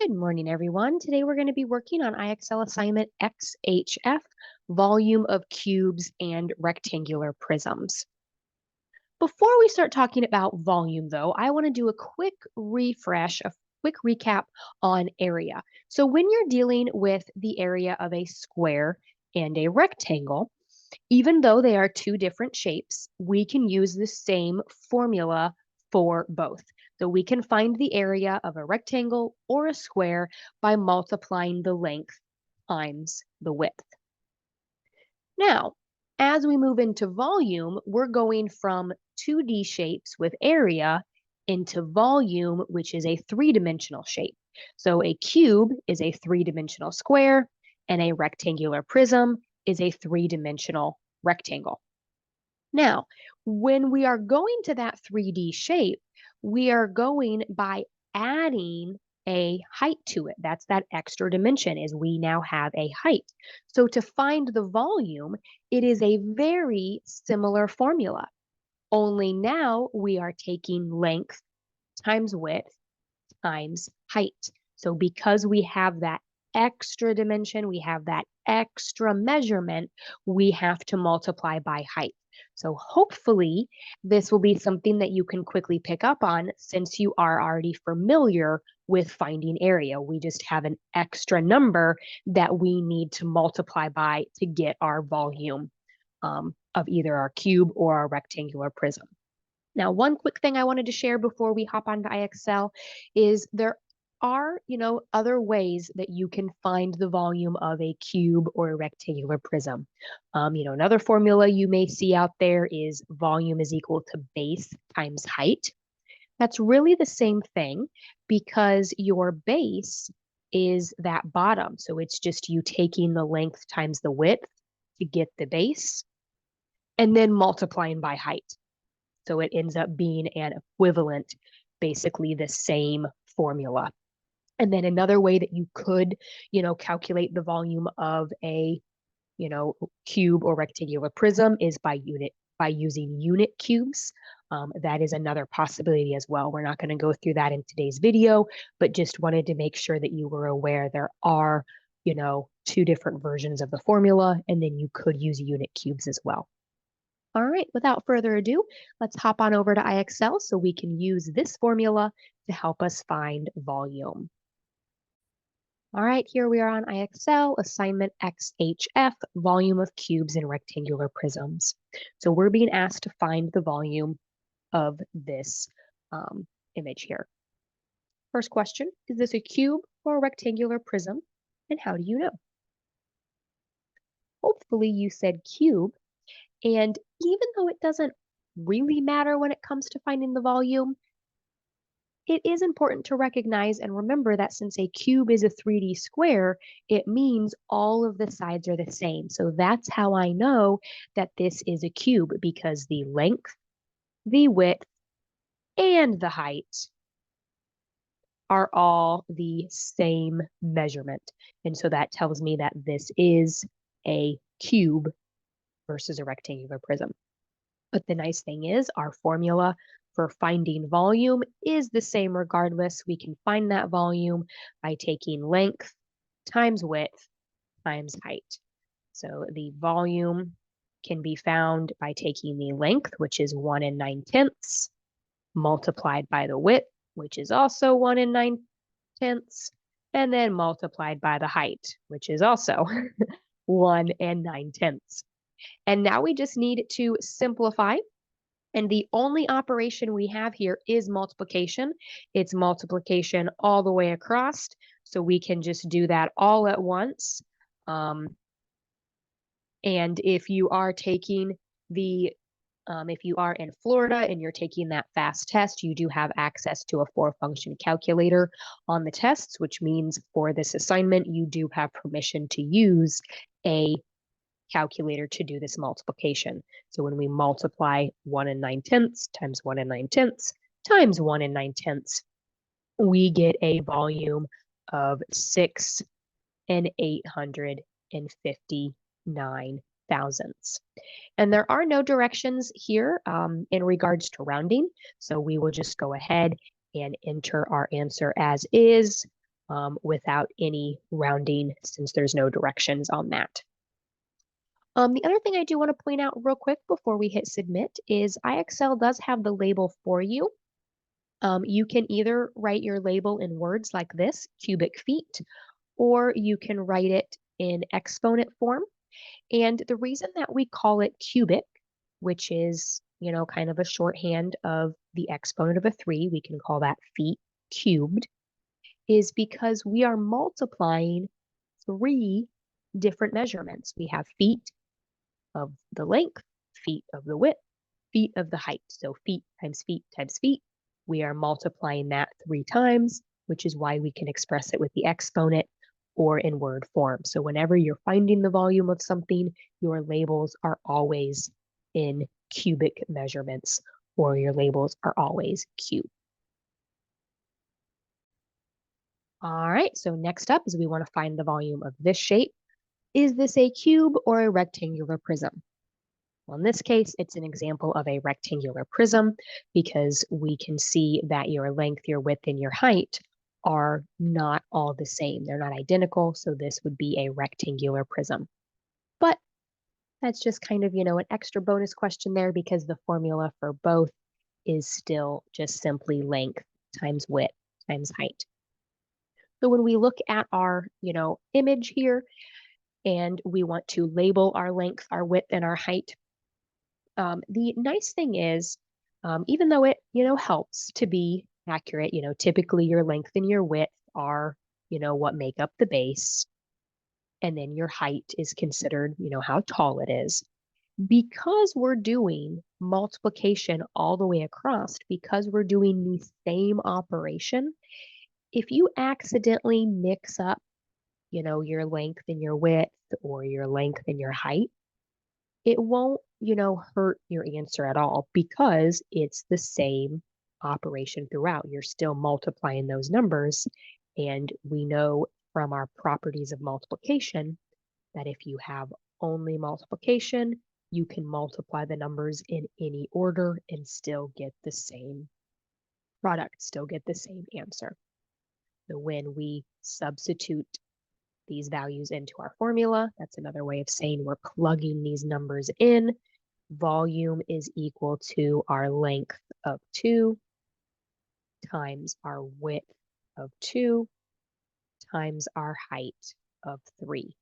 Good morning, everyone. Today we're going to be working on IXL assignment XHF, volume of cubes and rectangular prisms. Before we start talking about volume, though, I want to do a quick refresh, a quick recap on area. So when you're dealing with the area of a square and a rectangle, even though they are two different shapes, we can use the same formula for both. So we can find the area of a rectangle or a square by multiplying the length times the width. Now, as we move into volume, we're going from 2D shapes with area into volume, which is a three-dimensional shape. So a cube is a three-dimensional square, and a rectangular prism is a three-dimensional rectangle. Now, when we are going to that 3D shape, we are going by adding a height to it. That's that extra dimension, is we now have a height. So to find the volume, it is a very similar formula, only now we are taking length times width times height. So because we have that extra dimension, we have that extra measurement, we have to multiply by height. So hopefully this will be something that you can quickly pick up on since you are already familiar with finding area. We just have an extra number that we need to multiply by to get our volume of either our cube or our rectangular prism. Now, one quick thing I wanted to share before we hop onto IXL is there are, other ways that you can find the volume of a cube or a rectangular prism. Another formula you may see out there is volume is equal to base times height. That's really the same thing because your base is that bottom. So it's just you taking the length times the width to get the base and then multiplying by height. So it ends up being an equivalent, basically the same formula. And then another way that you could, calculate the volume of a, cube or rectangular prism is by using unit cubes. That is another possibility as well. We're not going to go through that in today's video, but just wanted to make sure that you were aware there are, two different versions of the formula, and then you could use unit cubes as well. All right, without further ado, let's hop on over to IXL so we can use this formula to help us find volume. All right, here we are on IXL, assignment XHF, volume of cubes and rectangular prisms. So we're being asked to find the volume of this image here. First question, is this a cube or a rectangular prism? And how do you know? Hopefully you said cube. And even though it doesn't really matter when it comes to finding the volume, it is important to recognize and remember that since a cube is a 3D square, it means all of the sides are the same. So that's how I know that this is a cube, because the length, the width, and the height are all the same measurement. And so that tells me that this is a cube versus a rectangular prism. But the nice thing is our formula for finding volume is the same regardless. We can find that volume by taking length times width times height. So the volume can be found by taking the length, which is 1 9/10, multiplied by the width, which is also 1 9/10, and then multiplied by the height, which is also 1 9/10. And now we just need to simplify. And the only operation we have here is multiplication. It's multiplication all the way across. So we can just do that all at once. And if you are taking if you are in Florida and you're taking that FAST test, you do have access to a 4-function calculator on the tests, which means for this assignment, you do have permission to use a calculator to do this multiplication. So when we multiply 1 9/10 times 1 9/10 times 1 9/10, we get a volume of 6 859 thousandths. And there are no directions here in regards to rounding. So we will just go ahead and enter our answer as is. without any rounding since there's no directions on that. The other thing I do want to point out real quick before we hit submit is IXL does have the label for you. You can either write your label in words like this, cubic feet, or you can write it in exponent form. And the reason that we call it cubic, which is, kind of a shorthand of the exponent of a 3, we can call that feet cubed, is because we are multiplying 3 different measurements. We have feet of the length, feet of the width, feet of the height. So feet times feet times feet. We are multiplying that 3 times, which is why we can express it with the exponent or in word form. So whenever you're finding the volume of something, your labels are always in cubic measurements, or your labels are always cube. All right, so next up is we want to find the volume of this shape. Is this a cube or a rectangular prism? Well, in this case, it's an example of a rectangular prism because we can see that your length, your width, and your height are not all the same. They're not identical, so this would be a rectangular prism. But that's just kind of, an extra bonus question there because the formula for both is still just simply length times width times height. So when we look at our, image here and we want to label our length, our width, and our height, the nice thing is, even though it, helps to be accurate, typically your length and your width are, what make up the base. And then your height is considered, how tall it is. Because we're doing multiplication all the way across, because we're doing the same operation, if you accidentally mix up, your length and your width or your length and your height, it won't, hurt your answer at all because it's the same operation throughout. You're still multiplying those numbers. And we know from our properties of multiplication that if you have only multiplication, you can multiply the numbers in any order and still get the same product, still get the same answer. So when we substitute these values into our formula, that's another way of saying we're plugging these numbers in. Volume is equal to our length of 2 times our width of 2 times our height of 3.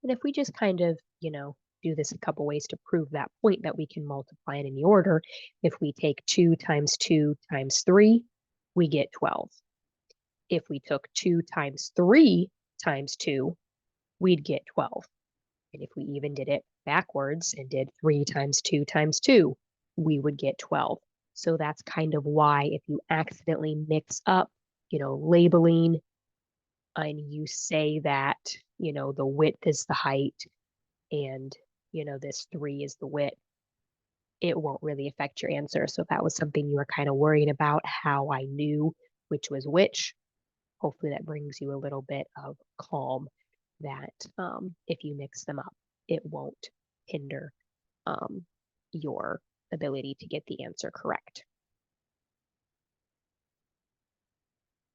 And if we just kind of, do this a couple ways to prove that point that we can multiply in any order, if we take 2 times 2 times 3, we get 12. If we took 2 times 3 times 2, we'd get 12. And if we even did it backwards and did 3 times 2 times 2, we would get 12. So that's kind of why if you accidentally mix up, labeling and you say that, the width is the height and, this 3 is the width, it won't really affect your answer. So if that was something you were kind of worrying about, how I knew which was which, hopefully that brings you a little bit of calm that if you mix them up, it won't hinder your ability to get the answer correct.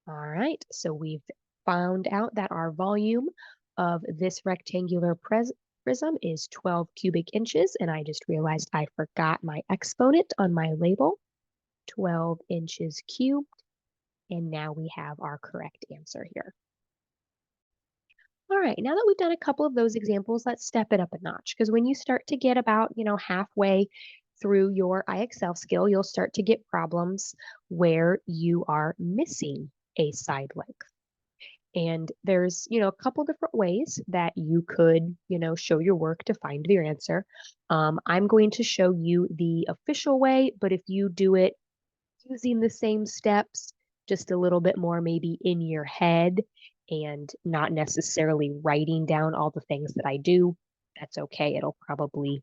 All right, so we've found out that our volume of this rectangular prism is 12 cubic inches, and I just realized I forgot my exponent on my label, 12 inches cubed, and now we have our correct answer here. All right, now that we've done a couple of those examples, let's step it up a notch, because when you start to get about, halfway through your IXL skill, you'll start to get problems where you are missing a side length. And there's, a couple different ways that you could, show your work to find your answer. I'm going to show you the official way, but if you do it using the same steps, just a little bit more maybe in your head and not necessarily writing down all the things that I do, that's okay. It'll probably,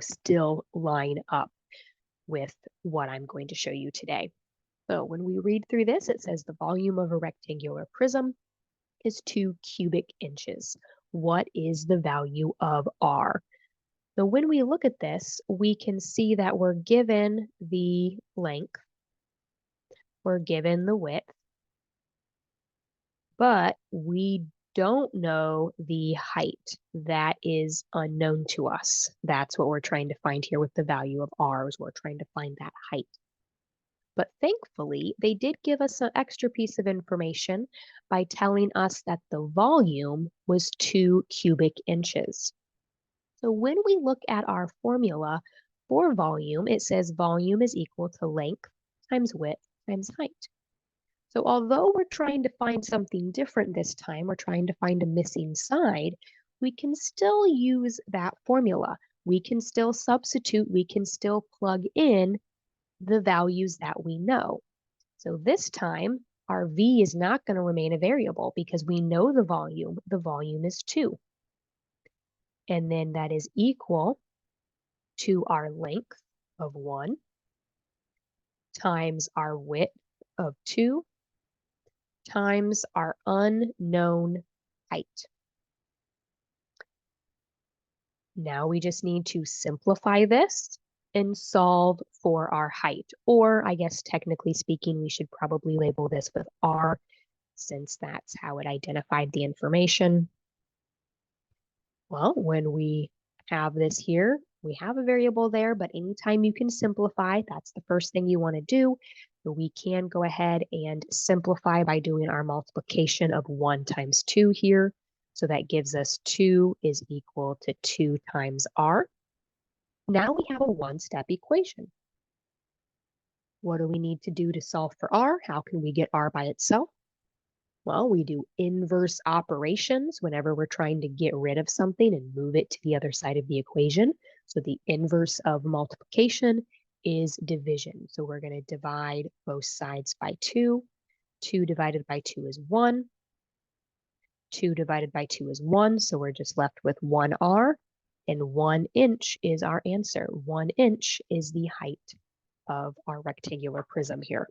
still line up with what I'm going to show you today. So when we read through this, it says the volume of a rectangular prism is 2 cubic inches. What is the value of R? So when we look at this, we can see that we're given the length, we're given the width, but we don't know the height. That is unknown to us. That's what we're trying to find here with the value of r, is we're trying to find that height. But thankfully, they did give us an extra piece of information by telling us that the volume was 2 cubic inches. So when we look at our formula for volume, it says volume is equal to length times width times height. So although we're trying to find something different this time, we're trying to find a missing side, we can still use that formula. We can still substitute, we can still plug in the values that we know. So this time, our V is not going to remain a variable because we know the volume. The volume is 2. And then that is equal to our length of 1 times our width of 2 times our unknown height. Now we just need to simplify this and solve for our height. Or I guess technically speaking, we should probably label this with R since that's how it identified the information. Well, when we have this here, we have a variable there, but anytime you can simplify, that's the first thing you want to do. So we can go ahead and simplify by doing our multiplication of 1 times 2 here. So that gives us 2 is equal to 2 times r. Now we have a one-step equation. What do we need to do to solve for r? How can we get r by itself? Well, we do inverse operations whenever we're trying to get rid of something and move it to the other side of the equation. So the inverse of multiplication is division. So we're going to divide both sides by 2. 2 divided by 2 is 1. 2 divided by 2 is 1. So we're just left with 1r. And 1 inch is our answer. 1 inch is the height of our rectangular prism here.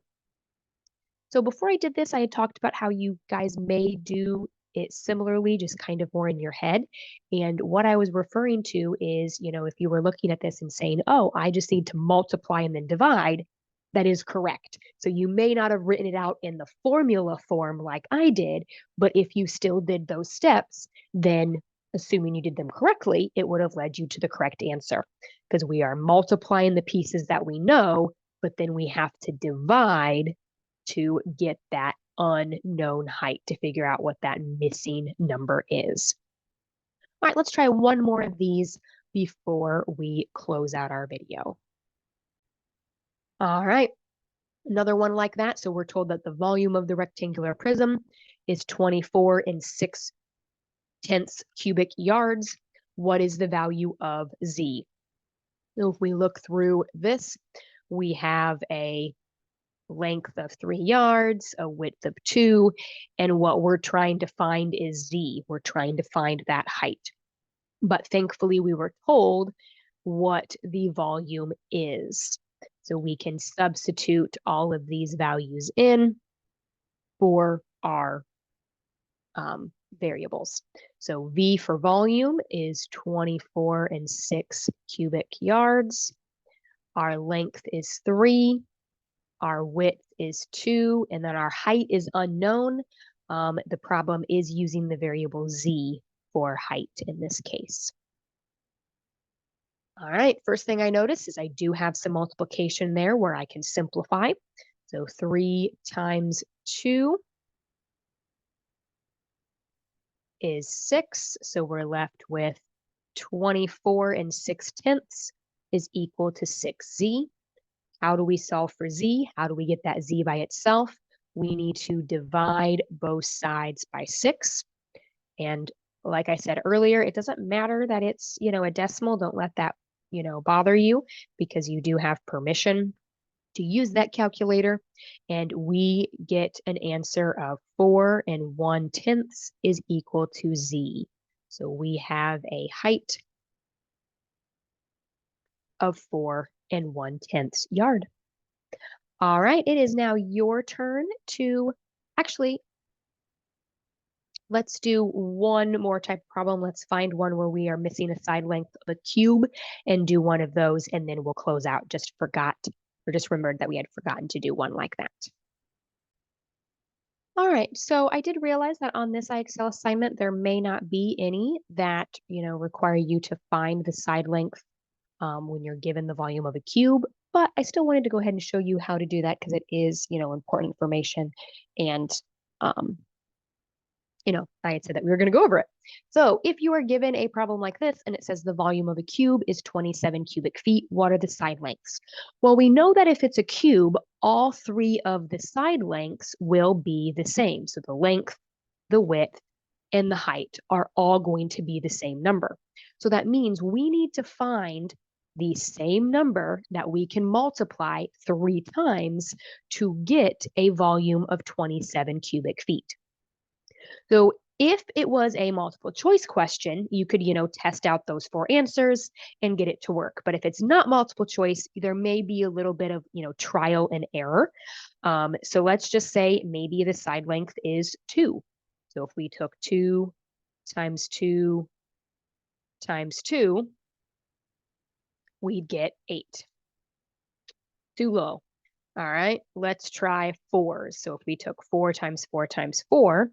So before I did this, I had talked about how you guys may do it similarly, just kind of more in your head. And what I was referring to is, if you were looking at this and saying, oh, I just need to multiply and then divide, that is correct. So you may not have written it out in the formula form like I did, but if you still did those steps, then assuming you did them correctly, it would have led you to the correct answer because we are multiplying the pieces that we know, but then we have to divide to get that unknown height to figure out what that missing number is. All right, let's try one more of these before we close out our video. All right, another one like that. So we're told that the volume of the rectangular prism is 24 and 6/10 cubic yards. What is the value of Z? So if we look through this, we have a length of 3 yards, a width of 2, and what we're trying to find is Z. We're trying to find that height. But thankfully, we were told what the volume is. So we can substitute all of these values in for our variables. So V for volume is 24 and 6 cubic yards. Our length is 3. Our width is 2, and then our height is unknown. The problem is using the variable Z for height in this case. All right, first thing I notice is I do have some multiplication there where I can simplify. So 3 times 2 is 6, so we're left with 24 and 6/10 is equal to 6Z. How do we solve for Z? How do we get that Z by itself? We need to divide both sides by 6. And like I said earlier, it doesn't matter that it's, a decimal. Don't let that, bother you because you do have permission to use that calculator. And we get an answer of 4 and 1/10 is equal to Z. So we have a height of 4 and 1/10 yard. All right, it is now your turn to actually, let's do one more type of problem. Let's find one where we are missing a side length of a cube and do one of those, and then we'll close out. Just remembered that we had forgotten to do one like that. All right, so I did realize that on this IXL assignment, there may not be any that, require you to find the side length when you're given the volume of a cube, but I still wanted to go ahead and show you how to do that because it is, important information. And um, I had said that we were going to go over it. So if you are given a problem like this and it says the volume of a cube is 27 cubic feet, what are the side lengths? Well, we know that if it's a cube, all three of the side lengths will be the same. So the length, the width, and the height are all going to be the same number. So that means we need to find the same number that we can multiply 3 times to get a volume of 27 cubic feet. So if it was a multiple choice question, you could, test out those 4 answers and get it to work. But if it's not multiple choice, there may be a little bit of, trial and error. So let's just say maybe the side length is 2. So if we took 2 times 2 times 2, we'd get 8. Too low. All right, let's try 4s. So if we took 4 times 4 times 4,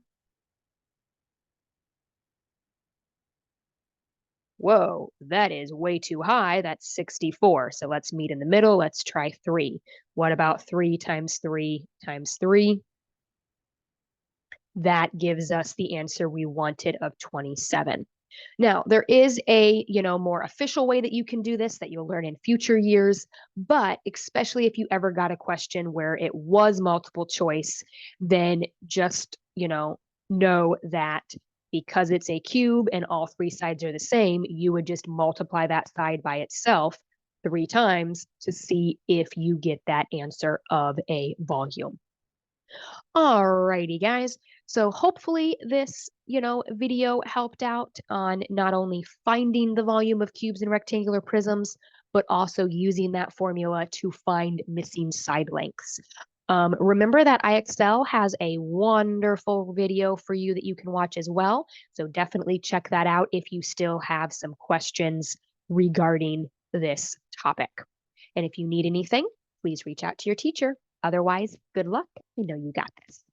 whoa, that is way too high. That's 64. So let's meet in the middle. Let's try 3. What about 3 times 3 times 3? That gives us the answer we wanted of 27. Now, there is a, more official way that you can do this that you'll learn in future years, but especially if you ever got a question where it was multiple choice, then just, know that because it's a cube and all 3 sides are the same, you would just multiply that side by itself 3 times to see if you get that answer of a volume. Alrighty, guys. So hopefully this, video helped out on not only finding the volume of cubes and rectangular prisms, but also using that formula to find missing side lengths. Remember that IXL has a wonderful video for you that you can watch as well. So definitely check that out if you still have some questions regarding this topic. And if you need anything, please reach out to your teacher. Otherwise, good luck. I know you got this.